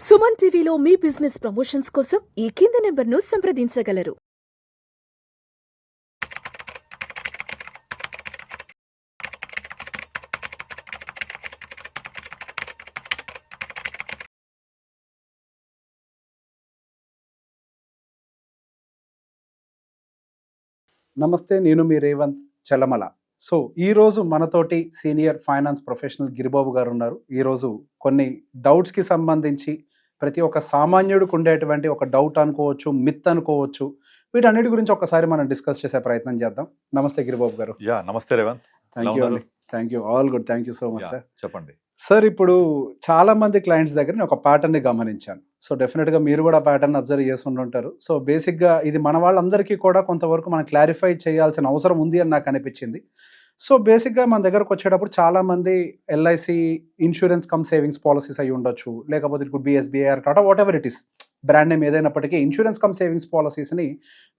సుమన్ టీవీలో మీ business promotions కోసం ఈ కింది నెంబర్ను సంప్రదించగలరు. నమస్తే, నేను మీ రేవంత్ చలమల. సో ఈరోజు మనతోటి సీనియర్ ఫైనాన్స్ ప్రొఫెషనల్ గిరిబాబు గారు ఉన్నారు. ఈరోజు కొన్ని డౌట్స్కి సంబంధించి ప్రతి ఒక్క సామాన్యుడికి ఉండేటువంటి ఒక డౌట్ అనుకోవచ్చు, మిత్ అనుకోవచ్చు, వీటన్నిటి గురించి ఒకసారి మనం డిస్కస్ చేసే ప్రయత్నం చేద్దాం. నమస్తే గిరిబాబు గారు. నమస్తే రేవంత్. థ్యాంక్ యూ అండి. Thank you, all good. Thank you so much sir. చెప్పండి సార్. ఇప్పుడు చాలా మంది క్లయింట్స్ దగ్గర నేను ఒక ప్యాటర్న్ని గమనించాను. సో డెఫినెట్గా మీరు కూడా ప్యాటర్న్ అబ్జర్వ్ చేసి ఉంటారు. సో బేసిక్గా ఇది మన వాళ్ళందరికీ కూడా కొంతవరకు మనం క్లారిఫై చేయాల్సిన అవసరం ఉంది అని నాకు అనిపించింది. సో బేసిక్గా మన దగ్గరకు వచ్చేటప్పుడు చాలామంది LIC insurance come savings policies అయి ఉండొచ్చు, లేకపోతే it could be SBI, Tata, what ever it is, brand name ఏదైనప్పటికీ ఇన్సూరెన్స్ కమ్ సేవింగ్స్ పాలసీస్ని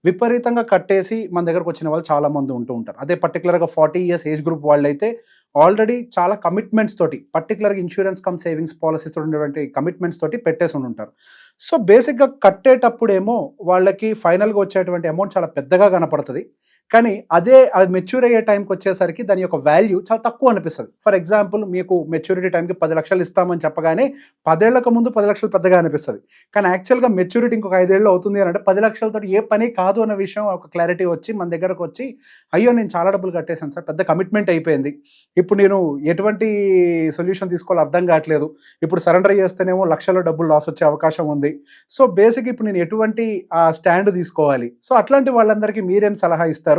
విపరీతంగా కట్టేసి మన దగ్గరకు వచ్చిన వాళ్ళు చాలామంది ఉంటూ ఉంటారు. అదే పర్టికులర్గా 40 years ఏజ్ గ్రూప్ వాళ్ళైతే ఆల్రెడీ చాలా కమిట్మెంట్స్ తోటి, పర్టికులర్గా ఇన్సూరెన్స్ కమ్ సేవింగ్స్ పాలసీస్ తోటి ఉన్నటువంటి కమిట్మెంట్స్ తోటి పెట్టేసి ఉంటారు. సో బేసిక్గా కట్టేటప్పుడేమో వాళ్ళకి ఫైనల్గా వచ్చేటువంటి అమౌంట్ చాలా పెద్దగా కనపడుతుంది, కానీ అది మెచ్యూర్ అయ్యే టైంకి వచ్చేసరికి దాని యొక్క వాల్యూ చాలా తక్కువ అనిపిస్తుంది. ఫర్ ఎగ్జాంపుల్, మీకు మెచ్యూరిటీ టైంకి 10 లక్షలు ఇస్తామని చెప్పగానే 10 ఏళ్లకు ముందు 10 లక్షలు పెద్దగా అనిపిస్తుంది, కానీ యాక్చువల్గా మెచ్యూరిటీ ఇంకొక 5 ఏళ్ళు అవుతుంది అని అంటే 10 లక్షలతో ఏ పని కాదు అన్న విషయం ఒక క్లారిటీ వచ్చి మన దగ్గరకు వచ్చి, అయ్యో నేను చాలా డబ్బులు కట్టేశాను సార్, పెద్ద కమిట్మెంట్ అయిపోయింది, ఇప్పుడు నేను ఎటువంటి సొల్యూషన్ తీసుకోవాలో అర్థం కావట్లేదు, ఇప్పుడు సరెండర్ చేస్తేనేమో లక్షల డబ్బులు లాస్ వచ్చే అవకాశం ఉంది, సో బేసిక్ ఇప్పుడు నేను ఎటువంటి స్టాండ్ తీసుకోవాలి, సో అట్లాంటి వాళ్ళందరికీ మీరేం సలహా ఇస్తారు?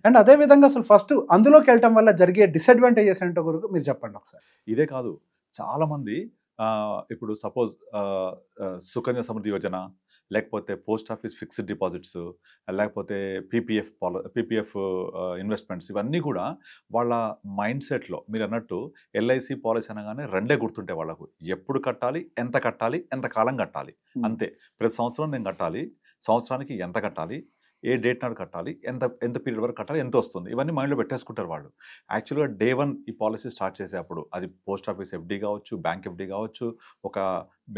అండ్ అదే విధంగా అసలు ఫస్ట్ అందులోకి వెళ్ళటం వల్ల జరిగే డిసడ్వాంటేజెస్ ఏంటో గురించి మీరు చెప్పండి ఒకసారి. ఇదే కాదు, చాలా మంది ఇప్పుడు సపోజ్ సుకన్య సమృద్ధి యోజన, లేకపోతే పోస్ట్ ఆఫీస్ ఫిక్స్డ్ డిపాజిట్స్, లేకపోతే పీపీఎఫ్ ఇన్వెస్ట్మెంట్స్, ఇవన్నీ కూడా వాళ్ళ మైండ్ సెట్లో మీరు అన్నట్టు ఎల్ఐసి పాలసీ అనగానే రెండే గుర్తుంటే వాళ్ళకు, ఎప్పుడు కట్టాలి, ఎంత కట్టాలి, ఎంత కాలం కట్టాలి, అంతే. ప్రతి సంవత్సరం నేను కట్టాలి, సంవత్సరానికి ఎంత కట్టాలి, ఏ డేట్ నాడు కట్టాలి, ఎంత పీరియడ్ వరకు కట్టాలి, ఎంత వస్తుంది, ఇవన్నీ మైండ్లో పెట్టేసుకుంటారు వాళ్ళు. యాక్చువల్గా డే 1 ఈ పాలసీ స్టార్ట్ చేసేటప్పుడు అది పోస్ట్ ఆఫీస్ ఎఫ్డీ కావచ్చు, బ్యాంక్ ఎఫ్డీ కావచ్చు, ఒక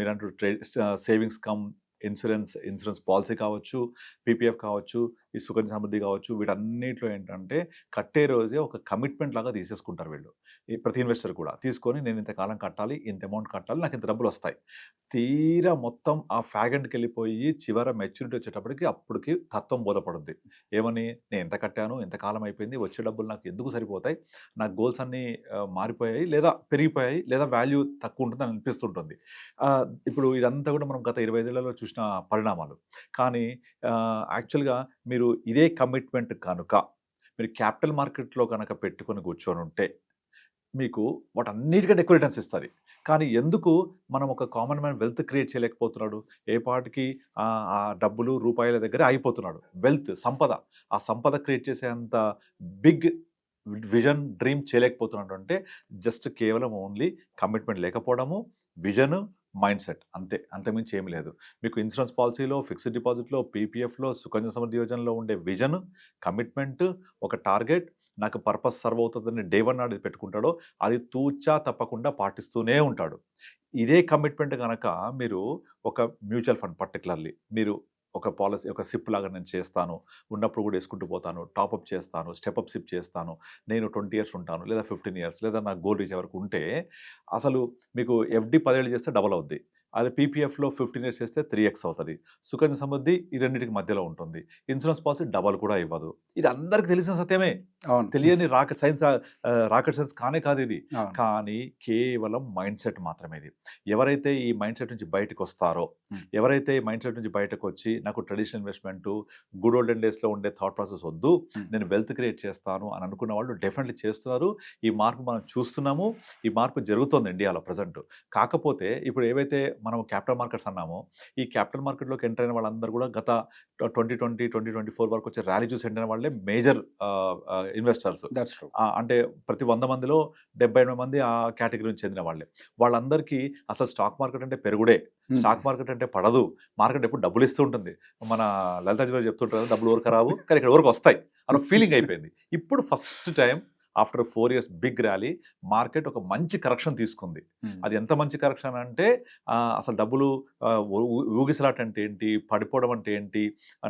మీరంటూ సేవింగ్స్ కమ్ ఇన్సూరెన్స్ పాలసీ కావచ్చు, పీపీఎఫ్ కావచ్చు, ఈ సుకన్య సమృద్ధి కావచ్చు, వీటన్నిటిలో ఏంటంటే కట్టే రోజే ఒక కమిట్మెంట్ లాగా తీసేసుకుంటారు వీళ్ళు. ఈ ప్రతి ఇన్వెస్టర్ కూడా తీసుకొని, నేను ఇంతకాలం కట్టాలి, ఇంత అమౌంట్ కట్టాలి, నాకు ఇంత డబ్బులు వస్తాయి. తీరా మొత్తం ఆ ఫ్యాగెంట్కి వెళ్ళిపోయి చివర మెచ్యూరిటీ వచ్చేటప్పటికి అప్పటికి తత్వం బోధపడుద్ది. ఏమని, నేను ఎంత కట్టాను, ఎంతకాలం అయిపోయింది, వచ్చే డబ్బులు నాకు ఎందుకు సరిపోతాయి, నా గోల్స్ అన్నీ మారిపోయాయి, లేదా పెరిగిపోయాయి, లేదా వాల్యూ తక్కువ ఉంటుంది అని అనిపిస్తుంటుంది. ఇప్పుడు ఇదంతా కూడా మనం గత 25 ఏళ్లలో చూసిన పరిణామాలు. కానీ యాక్చువల్గా మీరు ఇదే కమిట్మెంట్ కనుక మీరు క్యాపిటల్ మార్కెట్లో కనుక పెట్టుకొని కూర్చొని ఉంటే మీకు వాటన్నిటికంటే ఎక్కువ రిటర్న్స్ ఇస్తుంది. కానీ ఎందుకు మనం ఒక కామన్ మ్యాన్ వెల్త్ క్రియేట్ చేయలేకపోతున్నాడు? ఏ పాటికి ఆ డబ్బులు రూపాయల దగ్గర అయిపోతున్నాడు. వెల్త్, ఆ సంపద క్రియేట్ చేసేంత బిగ్ విజన్, డ్రీమ్ చేయలేకపోతున్నాడు అంటే జస్ట్ కేవలం ఓన్లీ కమిట్మెంట్ లేకపోవడము, విజన్, మైండ్ సెట్, అంతే. అంతకుమించి ఏమి లేదు. మీకు ఇన్సూరెన్స్ పాలసీలో, ఫిక్స్డ్ డిపాజిట్లో, పీపీఎఫ్లో, సుకన్య సమృద్ధి యోజనలో ఉండే విజన్, కమిట్మెంట్, ఒక టార్గెట్, నాకు పర్పస్ సర్వ్ అవుతుందని డే 1 నాడు పెట్టుకుంటాడో అది తూచా తప్పకుండా పాటిస్తూనే ఉంటాడు. ఇదే కమిట్మెంట్ కనుక మీరు ఒక మ్యూచువల్ ఫండ్, పర్టికులర్లీ మీరు ఒక పాలసీ, ఒక సిప్ లాగా నేను చేస్తాను, ఉన్నప్పుడు కూడా వేసుకుంటూ పోతాను, టాప్అప్ చేస్తాను, స్టెప్అప్ సిప్ చేస్తాను, నేను 20 years ఉంటాను, లేదా 15 years, లేదా నా గోల్ రీచ్ వరకు ఉంటే అసలు మీకు ఎఫ్డి 10 ఏళ్ళు చేస్తే డబల్ అవుద్ది. అదే పీపీఎఫ్లో 15 years చేస్తే 3x అవుతుంది. సుకన్య సమృద్ధి ఈ రెండింటికి మధ్యలో ఉంటుంది. ఇన్సూరెన్స్ పాలసీ డబల్ కూడా ఇవ్వదు. ఇది అందరికి తెలిసిన సత్యమే, తెలియని రాకెట్ సైన్స్ కానే కాదు ఇది. కానీ కేవలం మైండ్ సెట్ మాత్రమే ఇది. ఎవరైతే ఈ మైండ్ సెట్ నుంచి బయటకు వస్తారో, ఎవరైతే ఈ మైండ్ సెట్ నుంచి బయటకు వచ్చి నాకు ట్రెడిషనల్ ఇన్వెస్ట్మెంట్, గుడ్ ఓల్డెన్ డేస్లో ఉండే థాట్ ప్రాసెస్ వద్దు, నేను వెల్త్ క్రియేట్ చేస్తాను అని అనుకున్న వాళ్ళు డెఫినెట్లీ చేస్తున్నారు. ఈ మార్పు మనం చూస్తున్నాము, ఈ మార్పు జరుగుతుంది ఇండియాలో ప్రజెంట్. కాకపోతే ఇప్పుడు ఏవైతే మనం క్యాపిటల్ మార్కెట్స్ అన్నామో, ఈ క్యాపిటల్ మార్కెట్లోకి ఎంటర్ అయిన వాళ్ళందరూ కూడా గత 2020, 2024 వరకు వచ్చే ర్యాలీ చూసి ఎంటర్ అయిన వాళ్ళే మేజర్ ఇన్వెస్టర్స్. అంటే ప్రతి 100 మందిలో 70-80 మంది ఆ కేటగిరీ నుంచి చెందిన వాళ్ళే. వాళ్ళందరికీ అసలు స్టాక్ మార్కెట్ అంటే పెరుగుడే, స్టాక్ మార్కెట్ అంటే పడదు, మార్కెట్ ఎప్పుడు డబ్బులు ఇస్తూ ఉంటుంది. మన లలితాజీ గారు చెప్తుంటారు, డబ్బులు ఊరికి రావు కానీ ఇక్కడ ఊరికి వస్తాయి అన్న ఫీలింగ్ అయిపోయింది. ఇప్పుడు first time after 4 years big rally market ఒక మంచి కరెక్షన్ తీసుకుంది. అది ఎంత మంచి కరెక్షన్ అంటే అసలు డబ్బులు ఊగిసలాట అంటే ఏంటి, పడిపోవడం అంటే ఏంటి,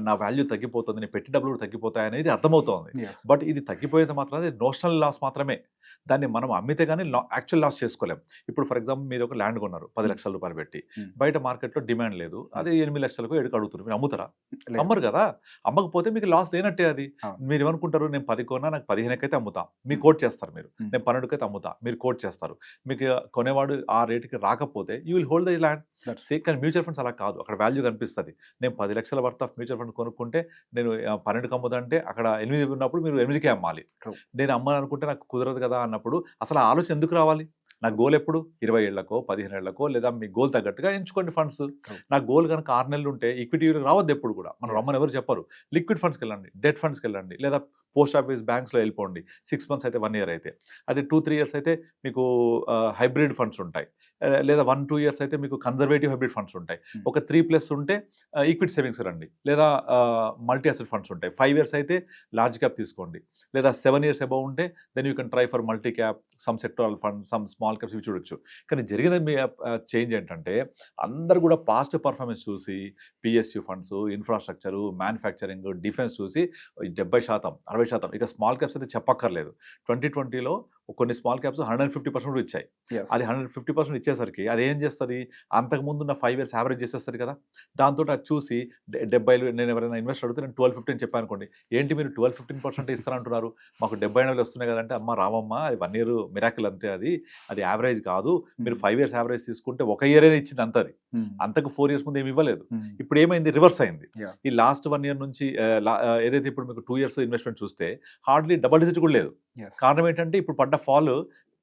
నా వాల్యూ తగ్గిపోతుంది, నేను పెట్టి డబ్బులు తగ్గిపోతాయి అనేది అర్థమవుతోంది. బట్ ఇది తగ్గిపోయేది మాత్రం నోషనల్ లాస్ మాత్రమే. దాన్ని మనం అమ్మితే కానీ యాక్చువల్ లాస్ చేసుకోలేం. ఇప్పుడు ఫర్ ఎగ్జాంపుల్ మీరు ఒక ల్యాండ్ కొన్నారు 10 లక్షల రూపాయలు పెట్టి, బయట మార్కెట్లో డిమాండ్ లేదు, అది 8 లక్షలకు 7కు అడుగుతున్నారు, మీరు అమ్ముతారా? అమ్మరు కదా. అమ్మకపోతే మీకు లాస్ లేనట్టే. అది మీరు ఏమనుకుంటారు, నేను 10 కొన్నా నాకు 15కి అయితే అమ్ముతా, మీకు కోట్ చేస్తారు. మీరు నేను 12కి అయితే అమ్ముతా, మీరు కోట్ చేస్తారు. మీకు కొనేవాడు ఆ రేటుకి రాకపోతే you will hold the land. కానీ మ్యూచువల్ ఫండ్స్ అలా కాదు, అక్కడ వాల్యూ కనిపిస్తుంది. నేను 10 లక్షల వర్త్ ఆఫ్ మ్యూచువల్ ఫండ్ కొనుక్కుంటే నేను 12కి అమ్ముదంటే అక్కడ 8 ఉన్నప్పుడు మీరు 8కే అమ్మాలి. నేను అమ్మాలనుకుంటే నాకు కుదరదు కదా అన్నప్పుడు అసలు ఆ ఆలోచన ఎందుకు రావాలి? నా గోల్ ఎప్పుడు 20 ఏళ్లకో 15 ఏళ్లకో, లేదా మీ గోల్ తగ్గట్టుగా ఎంచుకోండి ఫండ్స్. నా గోల్ కనుక 6 నెలలు ఉంటే ఈక్విటీ రావద్దు ఎప్పుడు కూడా. మనం రమ్మని ఎవరు చెప్పరు. లిక్విడ్ ఫండ్స్కి వెళ్ళండి, డెట్ ఫండ్స్కి వెళ్ళండి, లేదా పోస్ట్ ఆఫీస్ బ్యాంక్స్లో వెళ్ళిపోండి. 6 months అయితే 1 year అయితే, అదే 2-3 years అయితే మీకు హైబ్రిడ్ ఫండ్స్ ఉంటాయి, లేదా 1-2 years అయితే మీకు కన్జర్వేటివ్ హైబ్రిడ్ ఫండ్స్ ఉంటాయి. ఒక 3+ ఉంటే ఈక్విటీ సేవింగ్స్ రండి, లేదా మల్టీ అసెట్ ఫండ్స్ ఉంటాయి. 5 years అయితే లార్జ్ క్యాప్ తీసుకోండి, లేదా 7 years అబౌవ్ ఉంటే then you can try for multi cap, some sectoral fund, some small caps, ఇవి చూడొచ్చు. కానీ జరిగిన చేంజ్ ఏంటంటే అందరు కూడా పాస్ట్ పర్ఫార్మెన్స్ చూసి PSU funds, infrastructure, manufacturing, defence చూసి 70%, 60%, ఇక స్మాల్ క్యాప్స్ అయితే చెప్పక్కర్లేదు. 2020లో కొన్ని స్మాల్ క్యాప్స్ 150% ఇచ్చాయి. అది 150% ఇచ్చేసరికి అది ఏం చేస్తుంది, అంతకుముందు ఉన్న 5 years యావరేజ్ చేసేస్తుంది కదా. దాంతో అది చూసి 70, నేను ఎవరైనా ఇన్వెస్ట్ అడిగితే నేను 12-15 చెప్పాను అనుకోండి, ఏంటి మీరు 12-15% ఇస్తారంటున్నారు, మాకు 70 వస్తున్నాయి కదంటే, అమ్మ రామమ్మ, అది 1 year మిరాకిల్ అంతే, అది యావరేజ్ కాదు. మీరు 5 years యావరేజ్ తీసుకుంటే 1 year ఇచ్చింది అంతది, అంతకు 4 years ముందు ఏమి ఇవ్వలేదు. ఇప్పుడు ఏమైంది, రివర్స్ అయింది. ఈ లాస్ట్ 1 year నుంచి ఏదైతే ఇప్పుడు మీకు 2 years ఇన్వెస్ట్మెంట్ చూస్తే హార్డ్లీ డబుల్ డిజిట్ కూడా లేదు. కారణం ఏంటంటే ఇప్పుడు పడ్డ ఫాల్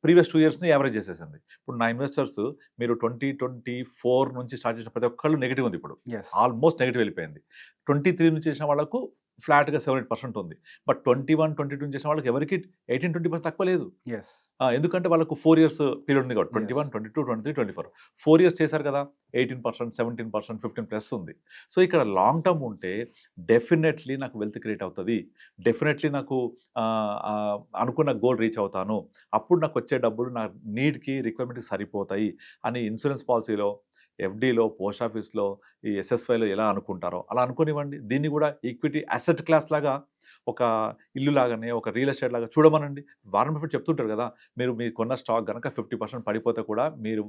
ప్రీవియస్ 2 yearsని యావరేజ్ చేసేసింది. ఇప్పుడు నా ఇన్వెస్టర్స్ మీరు 2024 నుంచి స్టార్ట్ చేసిన ప్రతి ఒక్కళ్ళు నెగిటివ్ ఉంది, ఇప్పుడు ఆల్మోస్ట్ నెగిటివ్ వెళ్ళిపోయింది. 23 నుంచి చేసిన వాళ్ళకు ఫ్లాట్గా 7-8% ఉంది. బట్ 21-22 చేసిన వాళ్ళకి ఎవరికి 18-20% తక్కువ లేదు. ఎందుకంటే వాళ్ళకు 4 years పీరియడ్ ఉంది కాబట్టి 21, 22, 23, 24 4 years చేశారు కదా, 18%, 17%, 15+ ఉంది. సో ఇక్కడ లాంగ్ టర్మ్ ఉంటే డెఫినెట్లీ నాకు వెల్త్ క్రియేట్ అవుతుంది, డెఫినెట్లీ నాకు అనుకున్న గోల్ రీచ్ అవుతాను, అప్పుడు నాకు వచ్చే డబ్బులు నా నీడ్కి, రిక్వైర్మెంట్కి సరిపోతాయి అని ఇన్సూరెన్స్ పాలసీలో, ఎఫ్డీలో, పోస్ట్ ఆఫీస్లో, ఈ ఎస్ఎస్వైలో ఎలా అనుకుంటారో అలా అనుకునివ్వండి. దీన్ని కూడా ఈక్విటీ అసెట్ క్లాస్ లాగా, ఒక ఇల్లు లాగానే, ఒక రియల్ ఎస్టేట్ లాగా చూడమనండి. వారెన్ బఫెట్ చెప్తుంటారు కదా, మీరు కొన్న స్టాక్ కనుక 50% పడిపోతే కూడా మీరు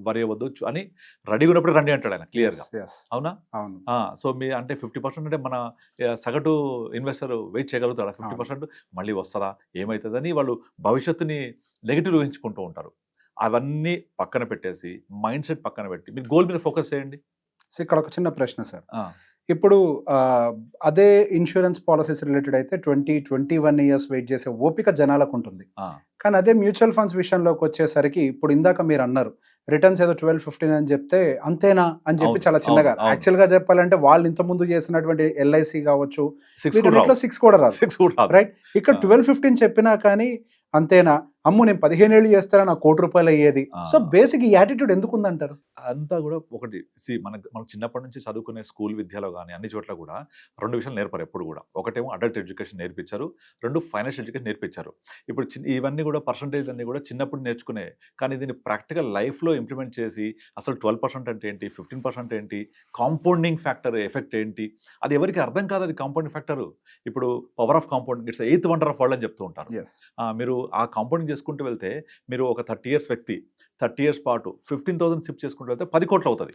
వరి అవ్వద్దు అని రెడీగా ఉన్నప్పుడు రండి అంటాడు ఆయన క్లియర్గా. అవునా? సో మీ అంటే 50% అంటే మన సగటు ఇన్వెస్టర్ వెయిట్ చేయగలుగుతాడా? 50% మళ్ళీ వస్తారా, ఏమవుతుందని వాళ్ళు భవిష్యత్తుని నెగిటివ్ ఊహించుకుంటూ ఉంటారు. అవన్నీ పక్కన పెట్టేసి మైండ్ సెట్ పక్కన పెట్టి మీరు గోల్ మీద ఫోకస్ చేయండి. సో ఇక్కడ ఒక చిన్న ప్రశ్న సార్, ఇప్పుడు అదే ఇన్సూరెన్స్ పాలసీస్ రిలేటెడ్ అయితే 20-21 years వెయిట్ చేసే ఓపిక జనాలకు ఉంటుంది. కానీ అదే మ్యూచువల్ ఫండ్స్ విషయంలోకి వచ్చేసరికి ఇప్పుడు ఇందాక మీరు అన్నారు రిటర్న్స్ ఏదో 12-15 అని చెప్తే అంతేనా అని చెప్పి చాలా చిన్నగా, యాక్చువల్ గా చెప్పాలంటే వాళ్ళు ఇంత ముందు చేసినటువంటి ఎల్ఐసి కావచ్చు 6 కూడా రాదు, రైట్? ఇక్కడ 12-15 చెప్పినా కానీ అంతేనా, అమ్ము నేను 15 ఏళ్ళు చేస్తారా, నాకు ₹1,00,00,000 అయ్యేది. సో బేసిక్ ఈ యాటిట్యూడ్ ఎందుకు ఉందంటారు? అంతా కూడా ఒకటి, మనం చిన్నప్పటి నుంచి చదువుకునే స్కూల్ విద్యలో కానీ అన్ని చోట్ల కూడా 2 విషయాలు నేర్పారు ఎప్పుడు కూడా. ఒకటేమో అడల్ట్ ఎడ్యుకేషన్ నేర్పించారు, 2 ఫైనాన్షియల్ ఎడ్యుకేషన్ నేర్పించారు. ఇప్పుడు ఇవన్నీ కూడా పర్సంటేజ్ అన్ని కూడా చిన్నప్పుడు నేర్చుకునే, కానీ దీన్ని ప్రాక్టికల్ లైఫ్లో ఇంప్లిమెంట్ చేసి అసలు 12% అంటే ఏంటి, 15% ఏంటి, కాంపౌండింగ్ ఫ్యాక్టర్ ఎఫెక్ట్ ఏంటి, అది ఎవరికి అర్థం కాదు. అది కాంపౌండింగ్ ఫ్యాక్టర్. ఇప్పుడు power of compounding, it's 8th wonder of world అని చెప్తూ ఉంటారు. మీరు ఆ కాంపౌండింగ్ చేసుకుంటూ వెళ్తే, మీరు ఒక 30 years వ్యక్తి 30 years పాటు 15,000 సిప్ చేసుకుంటూ వెళ్తే 10 కోట్లు అవుతుంది.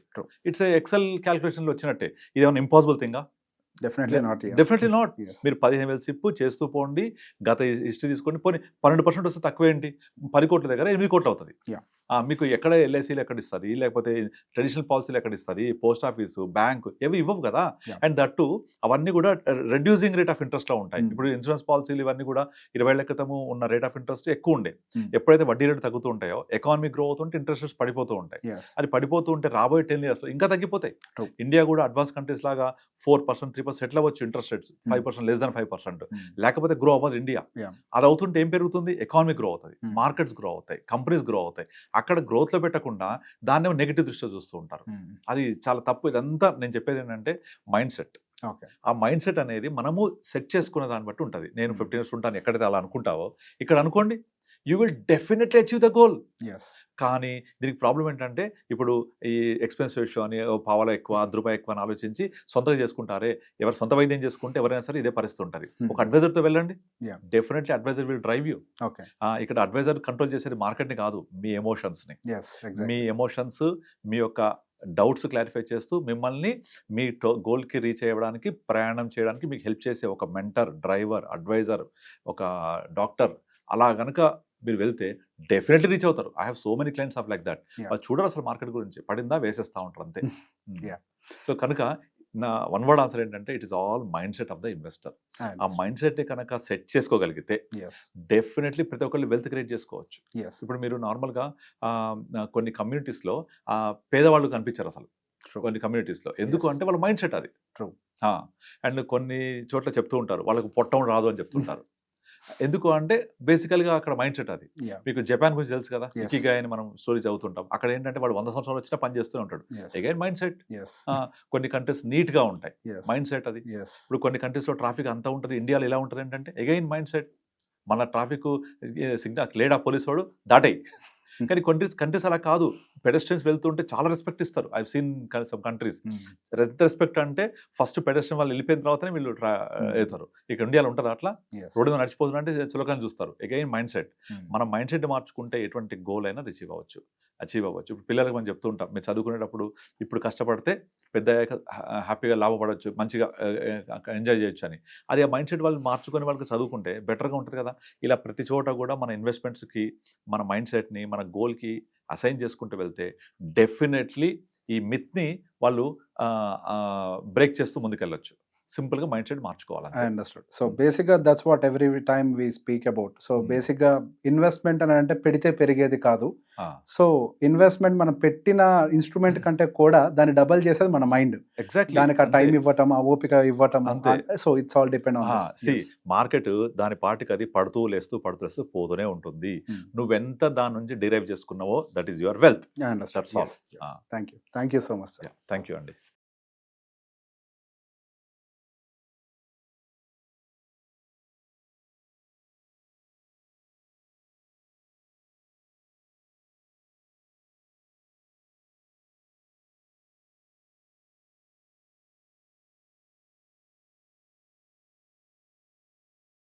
ఇట్స్ ఎక్సెల్ క్యాల్కులేషన్లో వచ్చినట్టే. ఇదేమన్నా ఇంపాసిబుల్ థింగా? Definitely not. మీరు 15,000 సిప్ చేస్తూ పోండి, గత హిస్టరీ తీసుకోండి, పోనీ 12% వస్తే తక్కువ ఏంటి, 10 కోట్ల దగ్గర 8 కోట్లు అవుతుంది. మీకు ఎక్కడ ఎల్ఐసీలు ఎక్కడ ఇస్తుంది, లేకపోతే ట్రెడిషనల్ పాలసీలు ఎక్కడ ఇస్తుంది, పోస్ట్ ఆఫీసు, బ్యాంకు ఏవి ఇవ్వవు కదా. అండ్ దట్టు అవన్నీ కూడా రెడ్యూసింగ్ రేట్ ఆఫ్ ఇంట్రెస్ట్లో ఉంటాయి. ఇప్పుడు ఇన్సూరెన్స్ పాలసీలు ఇవన్నీ కూడా 20 ఏళ్ల క్రితము ఉన్న రేట్ ఆఫ్ ఇంట్రెస్ట్ ఎక్కువ ఉండే. ఎప్పుడైతే వడ్డీ రేటు తగ్గుతూ ఉంటాయో, ఎకానమీ గ్రో అవుతుంటే ఇంట్రెస్ట్ రేట్స్ పడిపోతూ ఉంటాయి. అది పడిపోతూ ఉంటే రాబోయే 10 years ఇంకా తగ్గిపోతాయి. ఇండియా కూడా అడ్వాన్స్ కంట్రీస్ లాగా 4%, 3% సెటిల్ అవ్వచ్చు ఇంట్రెస్ట్ రేట్స్, 5%, less than 5%. లేకపోతే గ్రో అవ్వదు ఇండియా. అది అవుతుంటే ఏం పెరుగుతుంది, ఎకానమీ గ్రో అవుతుంది, మార్కెట్స్ గ్రో అవుతాయి, కంపెనీస్ గ్రో అవుతాయి. అక్కడ గ్రోత్లో పెట్టకుండా దాన్ని నెగిటివ్ దృష్టిలో చూస్తూ ఉంటారు. అది చాలా తప్పు. ఇదంతా నేను చెప్పేది ఏంటంటే మైండ్ సెట్. ఓకే. ఆ మైండ్ సెట్ అనేది మనము సెట్ చేసుకున్న దాన్ని బట్టి ఉంటుంది. నేను 15 ఇయర్స్ ఉంటాను ఎక్కడైతే అలా అనుకుంటావో ఇక్కడ అనుకోండి, you will definitely achieve the goal. Yes. కానీ దీనికి ప్రాబ్లం ఏంటంటే ఇప్పుడు ఈ ఎక్స్పెన్స్ రేషియో అని పావలా ఎక్కువ రూపాయి ఎక్కువ అని ఆలోచించి సొంతంగా చేసుకుంటారే, ఎవరు సొంత వైద్యం చేసుకుంటే ఎవరైనా సరే ఇదే పరిస్థితి ఉంటుంది. ఒక అడ్వైజర్తో వెళ్ళండి, Yeah. Definitely adviser will drive you. Okay. ఇక్కడ అడ్వైజర్ కంట్రోల్ చేసేది మార్కెట్ని కాదు, మీ ఎమోషన్స్ని. Yes, exactly. మీ ఎమోషన్స్, మీ యొక్క డౌట్స్ క్లారిఫై చేస్తూ మిమ్మల్ని మీ గోల్కి రీచ్ అయ్యడానికి, ప్రయాణం చేయడానికి మీకు హెల్ప్ చేసే ఒక మెంటర్, డ్రైవర్, అడ్వైజర్, ఒక డాక్టర్ అలా కనుక మీరు వెళ్తే డెఫినెట్లీ రీచ్ అవుతారు. I have so many clients of like that. Yeah. వాళ్ళు చూడరు అసలు మార్కెట్ గురించి, పడిందా వేసేస్తూ ఉంటారు అంతే. Yeah. సో కనుక నా వన్ వర్డ్ ఆన్సర్ ఏంటంటే it is all mind set of the investor. ఆ మైండ్ సెట్ కనుక సెట్ చేసుకోగలిగితే డెఫినెట్లీ ప్రతి ఒక్కళ్ళు వెల్త్ క్రియేట్ చేసుకోవచ్చు. ఇప్పుడు మీరు నార్మల్గా కొన్ని కమ్యూనిటీస్లో పేదవాళ్ళు కనిపించారు అసలు, కొన్ని కమ్యూనిటీస్లో. ఎందుకు అంటే వాళ్ళ మైండ్ సెట్ అది. అండ్ కొన్ని చోట్ల చెప్తూ ఉంటారు వాళ్ళకు పొట్టం రాదు అని చెప్తుంటారు. ఎందుకు అంటే బేసికల్గా అక్కడ మైండ్ సెట్ అది. మీకు జపాన్ గురించి తెలుసు కదా, ఇకిగాయ్ అని మనం స్టోరీ చదువుతుంటాం. అక్కడ ఏంటంటే వాడు 100 సంవత్సరాలు వచ్చినా పని చేస్తూనే ఉంటాడు. Again mind set. కొన్ని కంట్రీస్ నీట్గా ఉంటాయి, మైండ్ సెట్ అది. ఇప్పుడు కొన్ని కంట్రీస్లో ట్రాఫిక్ అంతా ఉంటుంది, ఇండియాలో ఎలా ఉంటుంది ఏంటంటే అగైన్ మైండ్ సెట్. మన ట్రాఫిక్ సిగ్నల్ లేడా పోలీసు వాడు దాటేయి. కానీ కంట్రీస్ అలా కాదు, పెడెస్ట్రియన్స్ వెళ్తుంటే చాలా రెస్పెక్ట్ ఇస్తారు. I seen some countries. ఎంత రెస్పెక్ట్ అంటే ఫస్ట్ పెడెస్ట్రియన్ వాళ్ళు వెళ్ళిపోయిన తర్వాతనే వీళ్ళు వెళ్తారు. ఇక్కడ ఇండియాలో ఉంటుంది అట్లా, రోడ్డు మీద నడిచిపోతున్నా అంటే చులకని చూస్తారు. Again mind set. మనం మైండ్ సెట్ మార్చుకుంటే ఎటువంటి గోల్ అయినా అచీవ్ అవ్వచ్చు. ఇప్పుడు పిల్లలకు మనం చెప్తూ ఉంటాం, మీరు చదువుకునేటప్పుడు ఇప్పుడు కష్టపడితే పెద్ద హ్యాపీగా లాభపడవచ్చు, మంచిగా ఎంజాయ్ చేయొచ్చు అని. అది ఆ మైండ్ సెట్ వాళ్ళు మార్చుకొని వాళ్ళకి చదువుకుంటే బెటర్గా ఉంటుంది కదా. ఇలా ప్రతి చోట కూడా మన ఇన్వెస్ట్మెంట్స్కి మన మైండ్ సెట్ని మన గోల్కి అసైన్ చేసుకుంటూ వెళ్తే డెఫినెట్లీ ఈ మిత్ని వాళ్ళు బ్రేక్ చేస్తూ ముందుకెళ్ళొచ్చు. సింపుల్గా మైండ్ సెట్ మార్చుకోవాలి. I understood. సో బేసిక్గా that's what every time we speak about. So బేసిక్గా ఇన్వెస్ట్మెంట్ అని అంటే పెడితే పెరిగేది కాదు. సో ఇన్వెస్ట్మెంట్ మనం పెట్టిన ఇన్స్ట్రుమెంట్ కంటే కూడా దాన్ని డబల్ చేసేది మన మైండ్. ఎగ్జాక్ట్లీ. దానికి ఆ టైం ఇవ్వటం, ఆ ఓపిక ఇవ్వటం అంతే. So it's all depend on market దాని పాటికి అది పడుతూ లేస్తూ పోతూనే ఉంటుంది. నువ్వెంత దాని నుంచి డిరైవ్ చేసుకున్నావో that is your wealth. Thank you so much. Thank you అండి.